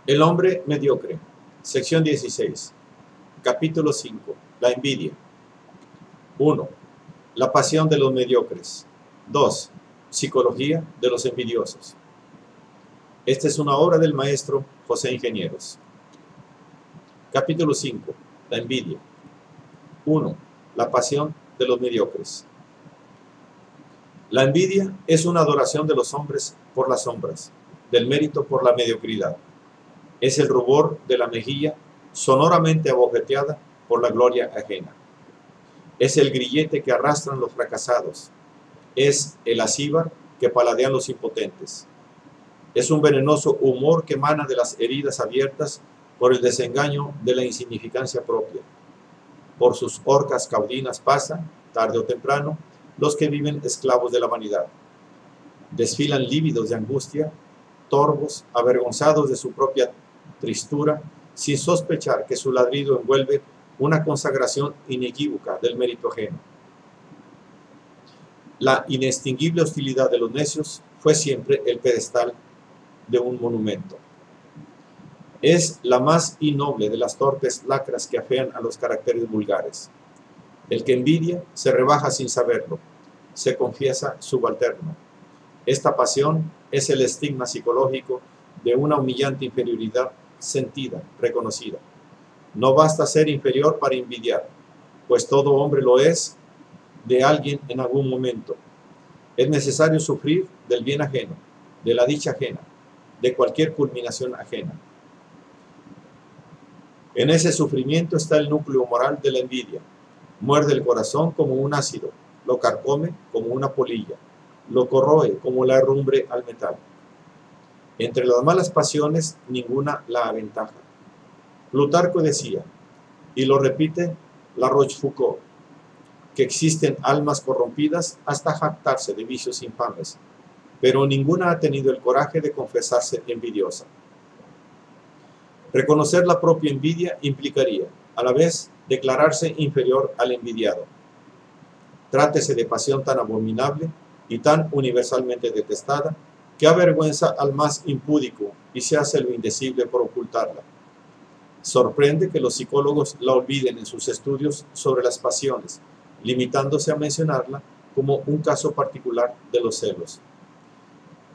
El hombre mediocre. Sección 16. Capítulo 5. La envidia. 1. La pasión de los mediocres. 2. Psicología de los envidiosos. Esta es una obra del maestro José Ingenieros. Capítulo 5. La envidia. 1. La pasión de los mediocres. La envidia es una adoración de los hombres por las sombras, del mérito por la mediocridad. Es el rubor de la mejilla sonoramente abofeteada por la gloria ajena. Es el grillete que arrastran los fracasados. Es el acíbar que paladean los impotentes. Es un venenoso humor que emana de las heridas abiertas por el desengaño de la insignificancia propia. Por sus horcas caudinas pasan, tarde o temprano, los que viven esclavos de la vanidad. Desfilan lívidos de angustia, torvos, avergonzados de su propia tristura, sin sospechar que su ladrido envuelve una consagración inequívoca del mérito ajeno. La inextinguible hostilidad de los necios fue siempre el pedestal de un monumento. Es la más innoble de las torpes lacras que afean a los caracteres vulgares. El que envidia se rebaja sin saberlo, se confiesa subalterno. Esta pasión es el estigma psicológico de una humillante inferioridad sentida, reconocida. No basta ser inferior para envidiar, pues todo hombre lo es de alguien en algún momento. Es necesario sufrir del bien ajeno, de la dicha ajena, de cualquier culminación ajena. En ese sufrimiento está el núcleo moral de la envidia. Muerde el corazón como un ácido, lo carcome como una polilla, lo corroe como la herrumbre al metal. Entre las malas pasiones, ninguna la aventaja. Plutarco decía, y lo repite La Rochefoucauld, que existen almas corrompidas hasta jactarse de vicios infames, pero ninguna ha tenido el coraje de confesarse envidiosa. Reconocer la propia envidia implicaría, a la vez, declararse inferior al envidiado. Trátese de pasión tan abominable y tan universalmente detestada, que avergüenza al más impúdico y se hace lo indecible por ocultarla. Sorprende que los psicólogos la olviden en sus estudios sobre las pasiones, limitándose a mencionarla como un caso particular de los celos.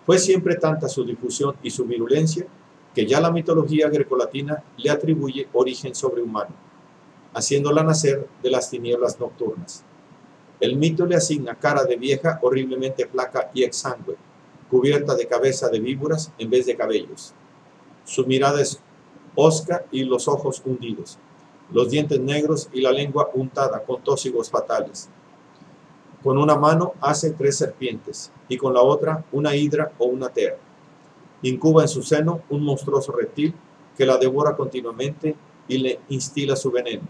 Fue siempre tanta su difusión y su virulencia que ya la mitología grecolatina le atribuye origen sobrehumano, haciéndola nacer de las tinieblas nocturnas. El mito le asigna cara de vieja horriblemente flaca y exangüe, cubierta de cabeza de víboras en vez de cabellos. Su mirada es hosca y los ojos hundidos, los dientes negros y la lengua untada con tóxicos fatales. Con una mano hace 3 serpientes y con la otra una hidra o una tea. Incuba en su seno un monstruoso reptil que la devora continuamente y le instila su veneno.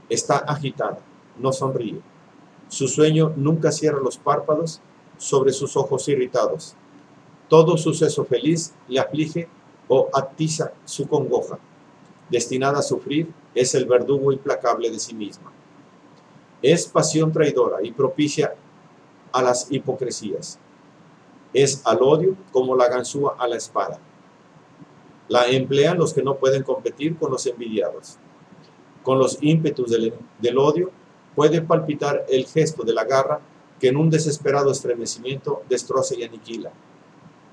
Está agitada, no sonríe. Su sueño nunca cierra los párpados sobre sus ojos irritados. Todo suceso feliz le aflige o atiza su congoja. Destinada a sufrir, es el verdugo implacable de sí misma. Es pasión traidora y propicia a las hipocresías. Es al odio como la ganzúa a la espada. La emplean los que no pueden competir con los envidiados. Con los ímpetus del odio puede palpitar el gesto de la garra que en un desesperado estremecimiento destroza y aniquila.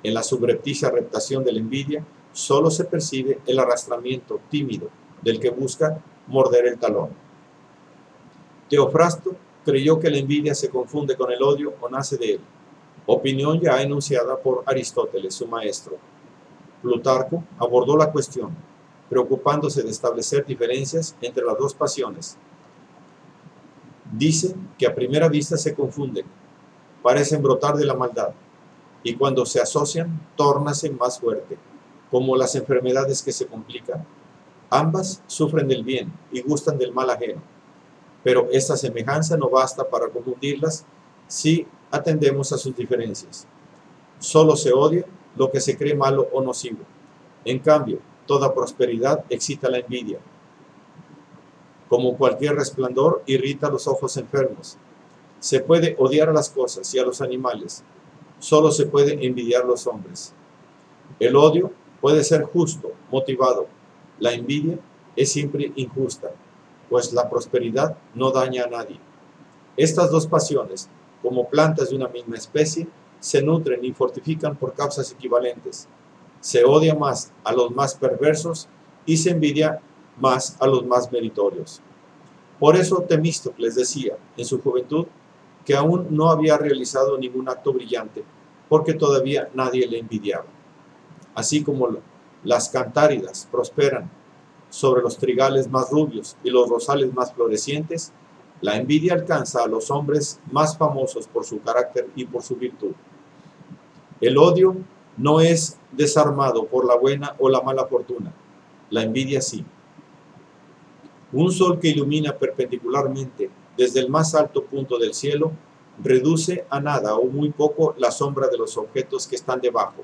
En la subrepticia reptación de la envidia solo se percibe el arrastramiento tímido del que busca morder el talón. Teofrasto creyó que la envidia se confunde con el odio o nace de él, opinión ya enunciada por Aristóteles, su maestro. Plutarco abordó la cuestión, preocupándose de establecer diferencias entre las dos pasiones. Dice que a primera vista se confunden, parecen brotar de la maldad, y cuando se asocian, tórnase más fuerte, como las enfermedades que se complican. Ambas sufren del bien y gustan del mal ajeno, pero esta semejanza no basta para confundirlas si atendemos a sus diferencias. Solo se odia lo que se cree malo o nocivo. En cambio, toda prosperidad excita la envidia. Como cualquier resplandor, irrita los ojos enfermos. Se puede odiar a las cosas y a los animales. Solo se puede envidiar a los hombres. El odio puede ser justo, motivado. La envidia es siempre injusta, pues la prosperidad no daña a nadie. Estas dos pasiones, como plantas de una misma especie, se nutren y fortifican por causas equivalentes. Se odia más a los más perversos y se envidia más a los más meritorios. Por eso Temístocles decía en su juventud que aún no había realizado ningún acto brillante, porque todavía nadie le envidiaba. Así como las cantáridas prosperan sobre los trigales más rubios y los rosales más florecientes, la envidia alcanza a los hombres más famosos por su carácter y por su virtud. El odio no es desarmado por la buena o la mala fortuna, la envidia sí. Un sol que ilumina perpendicularmente desde el más alto punto del cielo reduce a nada o muy poco la sombra de los objetos que están debajo.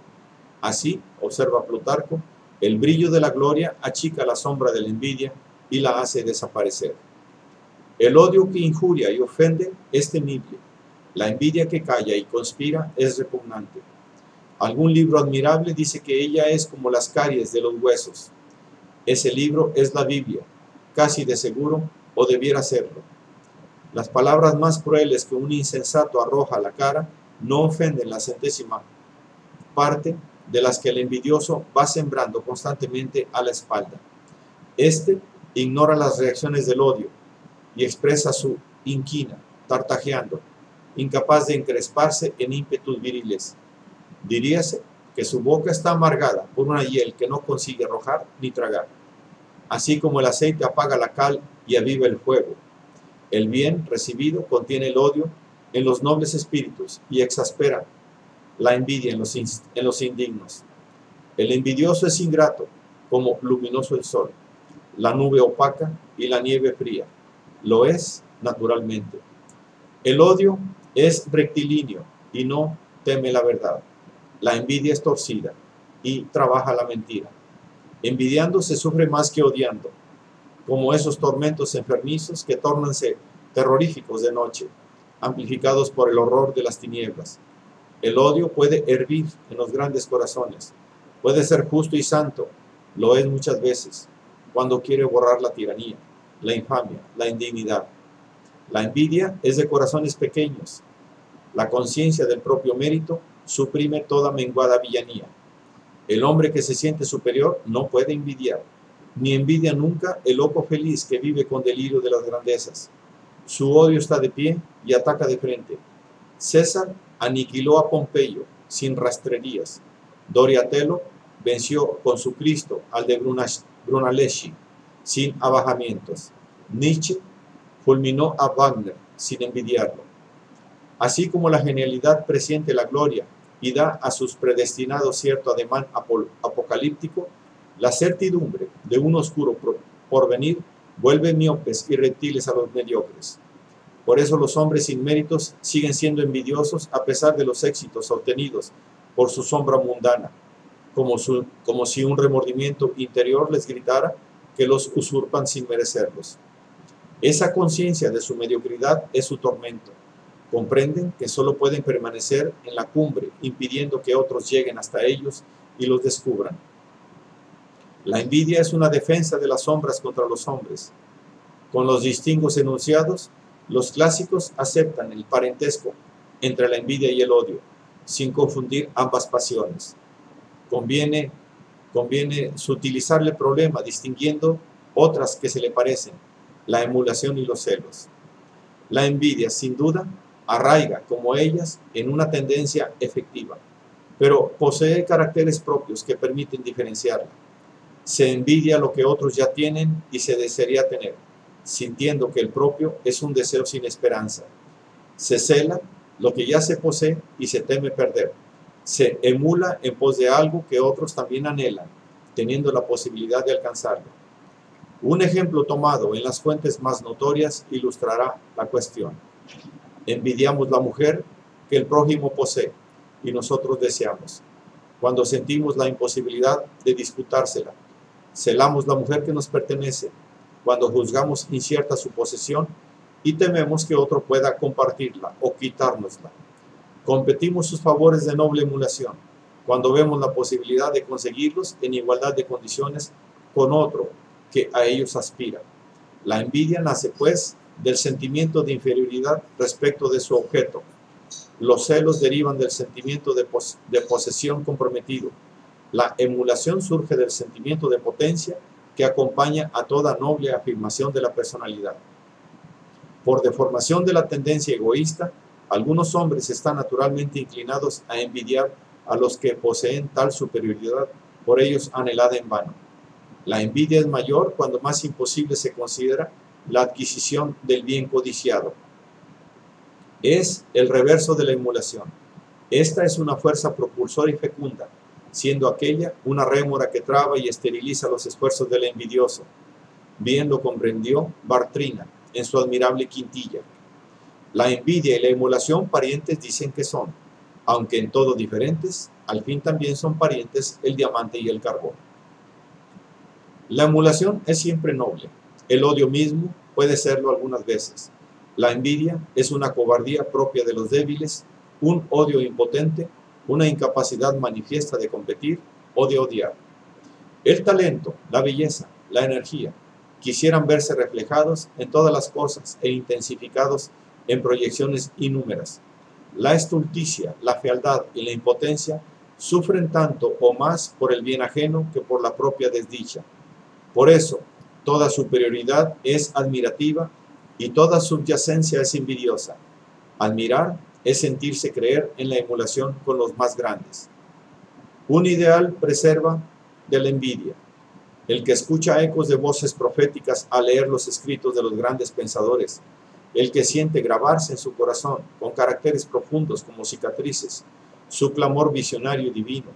Así, observa Plutarco, el brillo de la gloria achica la sombra de la envidia y la hace desaparecer. El odio que injuria y ofende es temible. La envidia que calla y conspira es repugnante. Algún libro admirable dice que ella es como las caries de los huesos. Ese libro es la Biblia, casi de seguro, o debiera serlo. Las palabras más crueles que un insensato arroja a la cara no ofenden la centésima parte de las que el envidioso va sembrando constantemente a la espalda. Este ignora las reacciones del odio y expresa su inquina, tartajeando, incapaz de encresparse en ímpetus viriles. Diríase que su boca está amargada por una hiel que no consigue arrojar ni tragar. Así como el aceite apaga la cal y aviva el fuego, el bien recibido contiene el odio en los nobles espíritus y exaspera la envidia en los indignos. El envidioso es ingrato, como luminoso el sol, la nube opaca y la nieve fría. Lo es naturalmente. El odio es rectilíneo y no teme la verdad. La envidia es torcida y trabaja la mentira. Envidiando se sufre más que odiando, como esos tormentos enfermizos que tórnanse terroríficos de noche, amplificados por el horror de las tinieblas. El odio puede hervir en los grandes corazones, puede ser justo y santo, lo es muchas veces, cuando quiere borrar la tiranía, la infamia, la indignidad. La envidia es de corazones pequeños. La conciencia del propio mérito suprime toda menguada villanía. El hombre que se siente superior no puede envidiar, ni envidia nunca el loco feliz que vive con delirio de las grandezas. Su odio está de pie y ataca de frente. César aniquiló a Pompeyo sin rastrerías. Doriatelo venció con su Cristo al de Brunelleschi sin abajamientos. Nietzsche fulminó a Wagner sin envidiarlo. Así como la genialidad presiente la gloria y da a sus predestinados cierto ademán apocalíptico, la certidumbre de un oscuro porvenir vuelve miopes y reptiles a los mediocres. Por eso los hombres sin méritos siguen siendo envidiosos a pesar de los éxitos obtenidos por su sombra mundana, como si un remordimiento interior les gritara que los usurpan sin merecerlos. Esa conciencia de su mediocridad es su tormento. Comprenden que solo pueden permanecer en la cumbre, impidiendo que otros lleguen hasta ellos y los descubran. La envidia es una defensa de las sombras contra los hombres. Con los distintos enunciados, los clásicos aceptan el parentesco entre la envidia y el odio, sin confundir ambas pasiones. Conviene sutilizar el problema, distinguiendo otras que se le parecen, la emulación y los celos. La envidia, sin duda, arraiga, como ellas, en una tendencia efectiva, pero posee caracteres propios que permiten diferenciarla. Se envidia lo que otros ya tienen y se desearía tener, sintiendo que el propio es un deseo sin esperanza. Se cela lo que ya se posee y se teme perder. Se emula en pos de algo que otros también anhelan, teniendo la posibilidad de alcanzarlo. Un ejemplo tomado en las fuentes más notorias ilustrará la cuestión. Envidiamos la mujer que el prójimo posee y nosotros deseamos. Cuando sentimos la imposibilidad de disputársela, celamos la mujer que nos pertenece. Cuando juzgamos incierta su posesión y tememos que otro pueda compartirla o quitárnosla. Competimos sus favores de noble emulación. cuando vemos la posibilidad de conseguirlos en igualdad de condiciones con otro que a ellos aspira. La envidia nace, pues, del sentimiento de inferioridad respecto de su objeto. Los celos derivan del sentimiento de posesión comprometido. La emulación surge del sentimiento de potencia que acompaña a toda noble afirmación de la personalidad. Por deformación de la tendencia egoísta, algunos hombres están naturalmente inclinados a envidiar a los que poseen tal superioridad por ellos anhelada en vano. La envidia es mayor cuando más imposible se considera la adquisición del bien codiciado. Es el reverso de la emulación. Esta es una fuerza propulsora y fecunda, siendo aquella una rémora que traba y esteriliza los esfuerzos del envidioso. Bien lo comprendió Bartrina en su admirable quintilla. La envidia y la emulación parientes dicen que son, aunque en todo diferentes, al fin también son parientes el diamante y el carbón. La emulación es siempre noble. El odio mismo puede serlo algunas veces. La envidia es una cobardía propia de los débiles, un odio impotente, una incapacidad manifiesta de competir o de odiar. El talento, la belleza, la energía, quisieran verse reflejados en todas las cosas e intensificados en proyecciones inúmeras. La estulticia, la fealdad y la impotencia sufren tanto o más por el bien ajeno que por la propia desdicha. Por eso, toda superioridad es admirativa y toda subyacencia es envidiosa. Admirar es sentirse creer en la emulación con los más grandes. Un ideal preserva de la envidia. El que escucha ecos de voces proféticas al leer los escritos de los grandes pensadores, el que siente grabarse en su corazón con caracteres profundos como cicatrices, su clamor visionario y divino,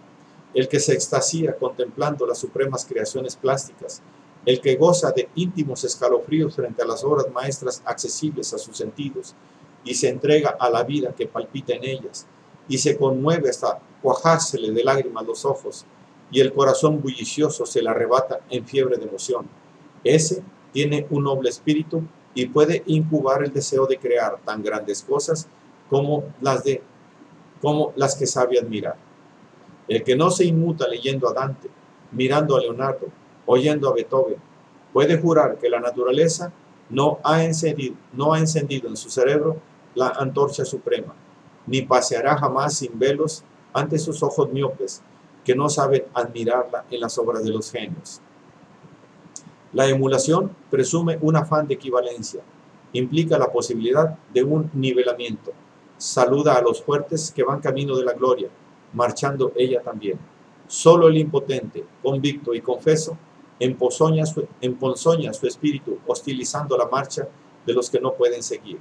el que se extasía contemplando las supremas creaciones plásticas, el que goza de íntimos escalofríos frente a las obras maestras accesibles a sus sentidos y se entrega a la vida que palpita en ellas y se conmueve hasta cuajársele de lágrimas los ojos y el corazón bullicioso se le arrebata en fiebre de emoción. Ese tiene un noble espíritu y puede incubar el deseo de crear tan grandes cosas como las que sabe admirar. El que no se inmuta leyendo a Dante, mirando a Leonardo, oyendo a Beethoven, puede jurar que la naturaleza no ha encendido en su cerebro la antorcha suprema, ni paseará jamás sin velos ante sus ojos miopes, que no saben admirarla en las obras de los genios. La emulación presume un afán de equivalencia, implica la posibilidad de un nivelamiento, saluda a los fuertes que van camino de la gloria, marchando ella también. Solo el impotente, convicto y confeso, emponzoña su espíritu, hostilizando la marcha de los que no pueden seguir.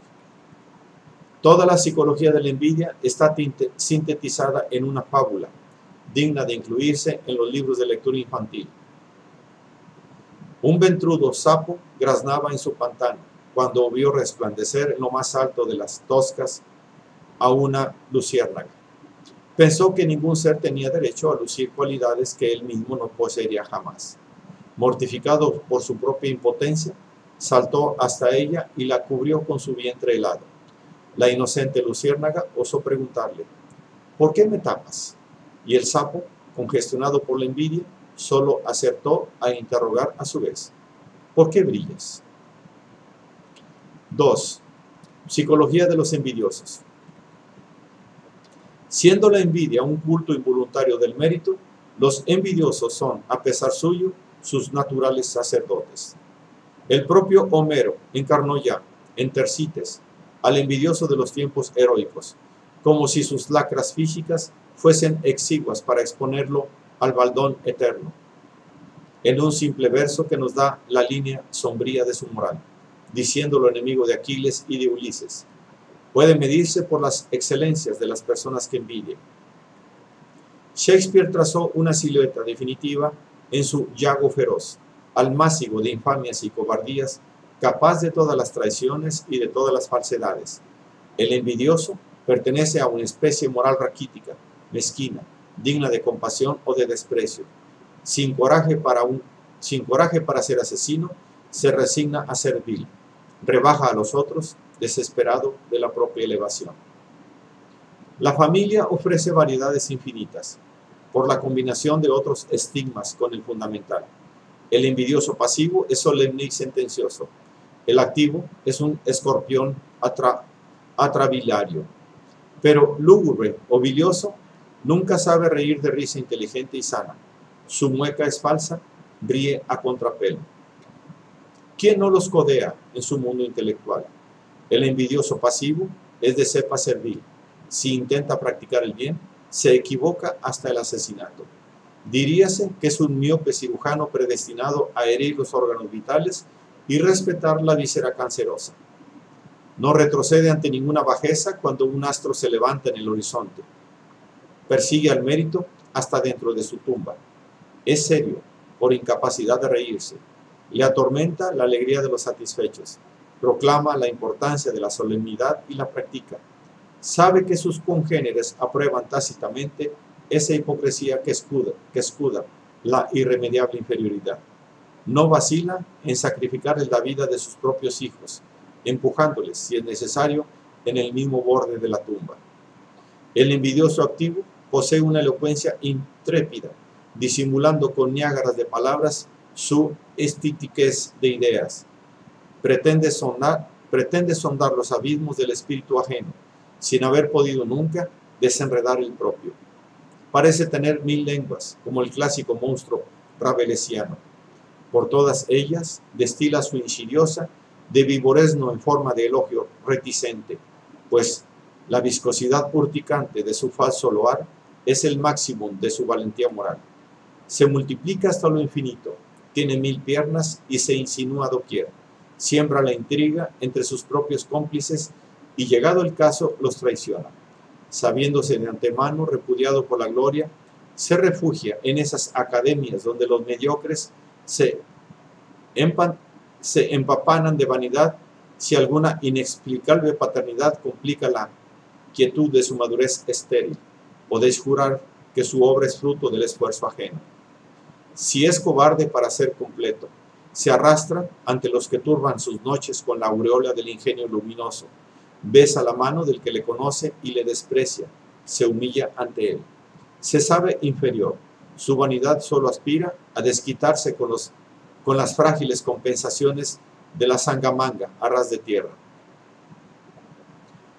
Toda la psicología de la envidia está sintetizada en una fábula, digna de incluirse en los libros de lectura infantil. Un ventrudo sapo graznaba en su pantano cuando vio resplandecer en lo más alto de las toscas a una luciérnaga. Pensó que ningún ser tenía derecho a lucir cualidades que él mismo no poseería jamás. Mortificado por su propia impotencia, saltó hasta ella y la cubrió con su vientre helado. La inocente luciérnaga osó preguntarle: ¿por qué me tapas? Y el sapo, congestionado por la envidia, solo acertó a interrogar a su vez: ¿por qué brillas? 2. Psicología de los envidiosos. Siendo la envidia un culto involuntario del mérito, los envidiosos son, a pesar suyo, sus naturales sacerdotes. El propio Homero encarnó ya, en Tersites, al envidioso de los tiempos heroicos, como si sus lacras físicas fuesen exiguas para exponerlo al baldón eterno, en un simple verso que nos da la línea sombría de su moral, diciéndolo enemigo de Aquiles y de Ulises. Puede medirse por las excelencias de las personas que envidien. Shakespeare trazó una silueta definitiva en su Yago feroz, almácigo de infamias y cobardías, capaz de todas las traiciones y de todas las falsedades. El envidioso pertenece a una especie moral raquítica, mezquina, digna de compasión o de desprecio. Sin coraje para ser asesino, se resigna a ser vil. Rebaja a los otros, desesperado de la propia elevación. La familia ofrece variedades infinitas. por la combinación de otros estigmas con el fundamental. El envidioso pasivo es solemne y sentencioso. El activo es un escorpión atravilario. Pero lúgubre o bilioso nunca sabe reír de risa inteligente y sana. Su mueca es falsa, ríe a contrapelo. ¿Quién no los codea en su mundo intelectual? El envidioso pasivo es de cepa servil. Si intenta practicar el bien, se equivoca hasta el asesinato. Diríase que es un miope cirujano predestinado a herir los órganos vitales y respetar la víscera cancerosa. No retrocede ante ninguna bajeza cuando un astro se levanta en el horizonte. Persigue al mérito hasta dentro de su tumba. Es serio por incapacidad de reírse. Le atormenta la alegría de los satisfechos. Proclama la importancia de la solemnidad y la practica. Sabe que sus congéneres aprueban tácitamente esa hipocresía que escuda la irremediable inferioridad. No vacila en sacrificar la vida de sus propios hijos, empujándoles, si es necesario, en el mismo borde de la tumba. El envidioso activo posee una elocuencia intrépida, disimulando con niágaras de palabras su estitiquez de ideas. Pretende sondar los abismos del espíritu ajeno, sin haber podido nunca desenredar el propio. Parece tener 1000 lenguas, como el clásico monstruo rabelesiano. Por todas ellas destila su insidiosa de vivoresno en forma de elogio reticente, pues la viscosidad urticante de su falso loar es el máximo de su valentía moral. Se multiplica hasta lo infinito, tiene 1000 piernas y se insinúa doquier. Siembra la intriga entre sus propios cómplices y, llegado el caso, los traiciona. Sabiéndose de antemano repudiado por la gloria, se refugia en esas academias donde los mediocres se empapanan de vanidad si alguna inexplicable paternidad complica la quietud de su madurez estéril. Podéis jurar que su obra es fruto del esfuerzo ajeno. Si es cobarde para ser completo, se arrastra ante los que turban sus noches con la aureola del ingenio luminoso, besa la mano del que le conoce y le desprecia, se humilla ante él. Se sabe inferior, su vanidad solo aspira a desquitarse con las frágiles compensaciones de la sangamanga a ras de tierra.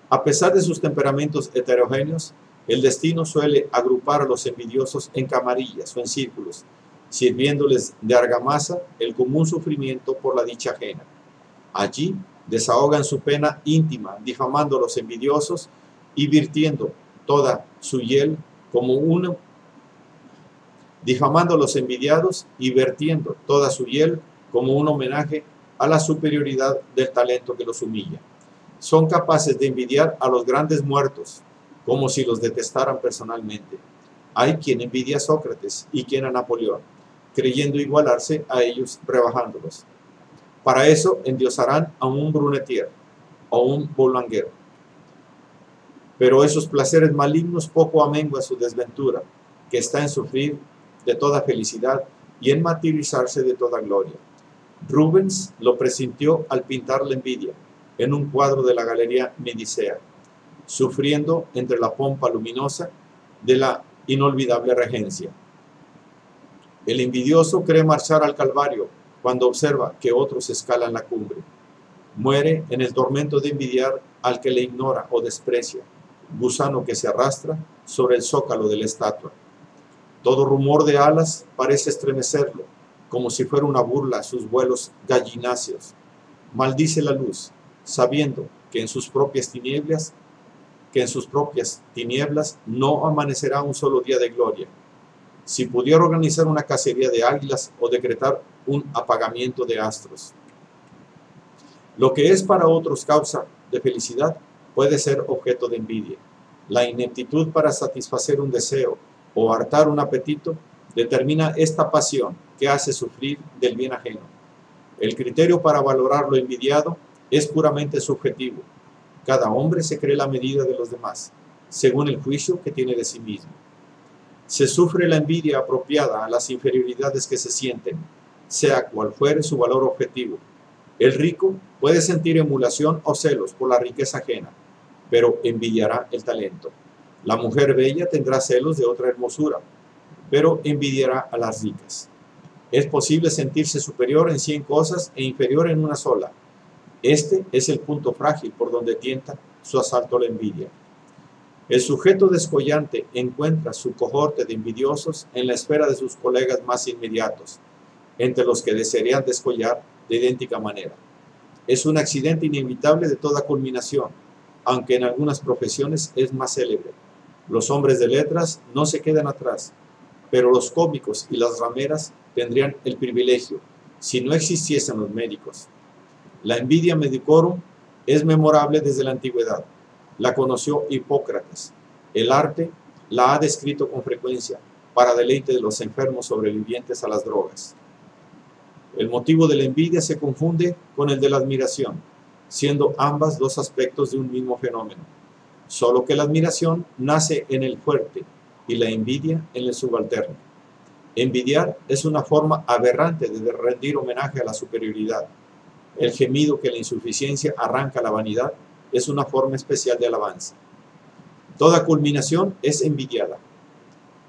A pesar de sus temperamentos heterogéneos, el destino suele agrupar a los envidiosos en camarillas o en círculos, sirviéndoles de argamasa el común sufrimiento por la dicha ajena. Allí desahogan su pena íntima, difamando a los envidiosos y virtiendo toda su hiel como difamando a los envidiados y vertiendo toda su hiel como un homenaje a la superioridad del talento que los humilla. Son capaces de envidiar a los grandes muertos, como si los detestaran personalmente. Hay quien envidia a Sócrates y quien a Napoleón, creyendo igualarse a ellos rebajándolos. Para eso endiosarán a un Brunetier o un Boulanger. Pero esos placeres malignos poco amenguan su desventura, que está en sufrir de toda felicidad y en martirizarse de toda gloria. Rubens lo presintió al pintar la envidia en un cuadro de la Galería Medicea, sufriendo entre la pompa luminosa de la inolvidable regencia. El envidioso cree marchar al Calvario cuando observa que otros escalan la cumbre. Muere en el tormento de envidiar al que le ignora o desprecia, gusano que se arrastra sobre el zócalo de la estatua. Todo rumor de alas parece estremecerlo, como si fuera una burla a sus vuelos gallináceos. Maldice la luz, sabiendo que en sus propias tinieblas no amanecerá un solo día de gloria. Si pudiera organizar una cacería de águilas o decretar un apagamiento de astros. Lo que es para otros causa de felicidad puede ser objeto de envidia. La ineptitud para satisfacer un deseo o hartar un apetito determina esta pasión que hace sufrir del bien ajeno. El criterio para valorar lo envidiado es puramente subjetivo. Cada hombre se cree la medida de los demás, según el juicio que tiene de sí mismo. Se sufre la envidia apropiada a las inferioridades que se sienten, sea cual fuere su valor objetivo. El rico puede sentir emulación o celos por la riqueza ajena, pero envidiará el talento. La mujer bella tendrá celos de otra hermosura, pero envidiará a las ricas. Es posible sentirse superior en 100 cosas e inferior en una sola. Este es el punto frágil por donde tienta su asalto la envidia. El sujeto descollante encuentra su cohorte de envidiosos en la esfera de sus colegas más inmediatos, entre los que desearían descollar de idéntica manera. Es un accidente inevitable de toda culminación, aunque en algunas profesiones es más célebre. Los hombres de letras no se quedan atrás, pero los cómicos y las rameras tendrían el privilegio, si no existiesen los médicos. La envidia medicorum es memorable desde la antigüedad. La conoció Hipócrates. El arte la ha descrito con frecuencia para deleite de los enfermos sobrevivientes a las drogas. El motivo de la envidia se confunde con el de la admiración, siendo ambas dos aspectos de un mismo fenómeno, solo que la admiración nace en el fuerte y la envidia en el subalterno. Envidiar es una forma aberrante de rendir homenaje a la superioridad. El gemido que la insuficiencia arranca a la vanidad es una forma especial de alabanza. Toda culminación es envidiada.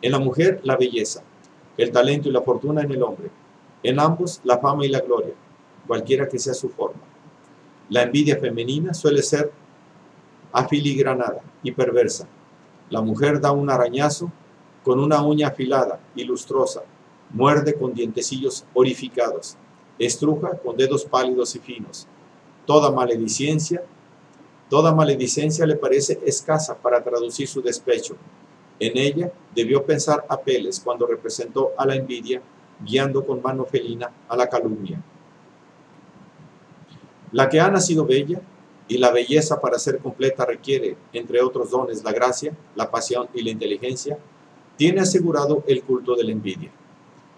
En la mujer, la belleza, el talento y la fortuna en el hombre. En ambos, la fama y la gloria, cualquiera que sea su forma. La envidia femenina suele ser afiligranada y perversa. La mujer da un arañazo con una uña afilada y lustrosa, muerde con dientecillos orificados, estruja con dedos pálidos y finos. Toda maledicencia le parece escasa para traducir su despecho. En ella debió pensar Apeles cuando representó a la envidia, guiando con mano felina a la calumnia. La que ha nacido bella, y la belleza para ser completa requiere, entre otros dones, la gracia, la pasión y la inteligencia, tiene asegurado el culto de la envidia.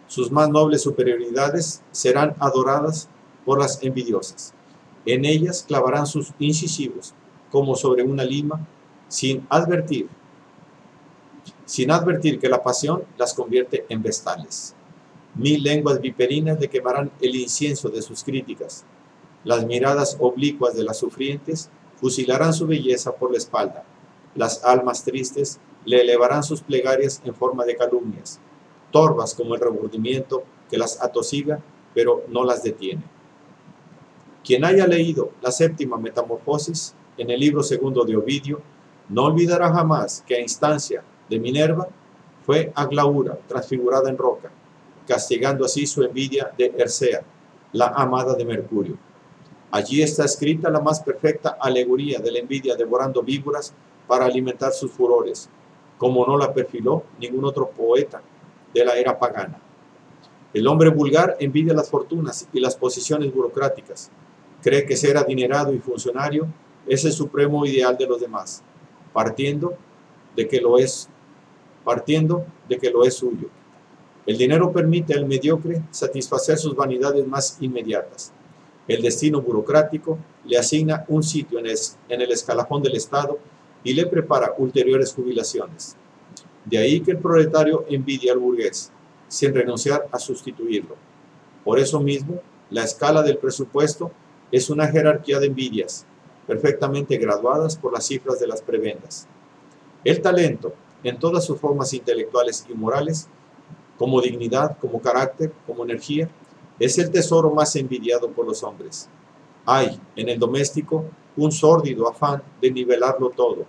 Sus más nobles superioridades serán adoradas por las envidiosas. En ellas clavarán sus incisivos, como sobre una lima, sin advertir que la pasión las convierte en vestales. 1000 lenguas viperinas le quemarán el incienso de sus críticas. Las miradas oblicuas de las sufrientes fusilarán su belleza por la espalda. Las almas tristes le elevarán sus plegarias en forma de calumnias, torvas como el remordimiento que las atosiga, pero no las detiene. Quien haya leído la séptima Metamorfosis en el libro segundo de Ovidio, no olvidará jamás que a instancia de Minerva fue Aglaura transfigurada en roca, castigando así su envidia de Hercea, la amada de Mercurio. Allí está escrita la más perfecta alegoría de la envidia devorando víboras para alimentar sus furores, como no la perfiló ningún otro poeta de la era pagana. El hombre vulgar envidia las fortunas y las posiciones burocráticas. Cree que ser adinerado y funcionario es el supremo ideal de los demás, partiendo de que lo es suyo. El dinero permite al mediocre satisfacer sus vanidades más inmediatas. El destino burocrático le asigna un sitio en el escalafón del Estado y le prepara ulteriores jubilaciones. De ahí que el proletario envidia al burgués, sin renunciar a sustituirlo. Por eso mismo, la escala del presupuesto es una jerarquía de envidias, perfectamente graduadas por las cifras de las prebendas. El talento, en todas sus formas intelectuales y morales, como dignidad, como carácter, como energía, es el tesoro más envidiado por los hombres. Hay en el doméstico un sórdido afán de nivelarlo todo,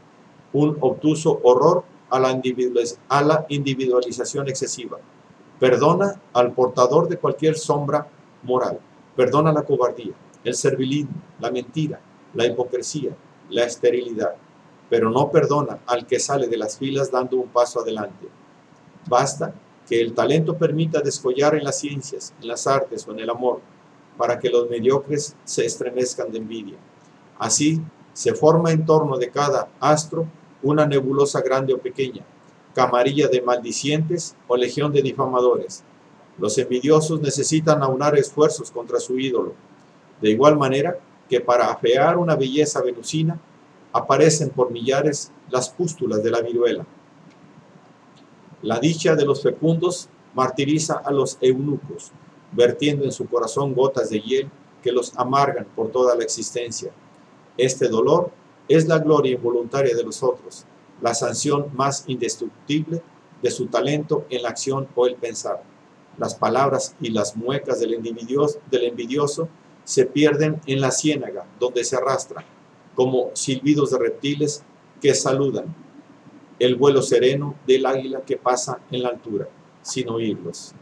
un obtuso horror a la individualización excesiva. Perdona al portador de cualquier sombra moral, perdona la cobardía, el servilismo, la mentira, la hipocresía, la esterilidad, pero no perdona al que sale de las filas dando un paso adelante. Basta que el talento permita descollar en las ciencias, en las artes o en el amor, para que los mediocres se estremezcan de envidia. Así se forma en torno de cada astro una nebulosa grande o pequeña, camarilla de maldicientes o legión de difamadores. Los envidiosos necesitan aunar esfuerzos contra su ídolo, de igual manera que para afear una belleza venusina aparecen por millares las pústulas de la viruela. La dicha de los fecundos martiriza a los eunucos, vertiendo en su corazón gotas de hiel que los amargan por toda la existencia. Este dolor es la gloria involuntaria de los otros, la sanción más indestructible de su talento en la acción o el pensar. Las palabras y las muecas del envidioso se pierden en la ciénaga, donde se arrastran, como silbidos de reptiles que saludan el vuelo sereno del águila que pasa en la altura, sin oírlos.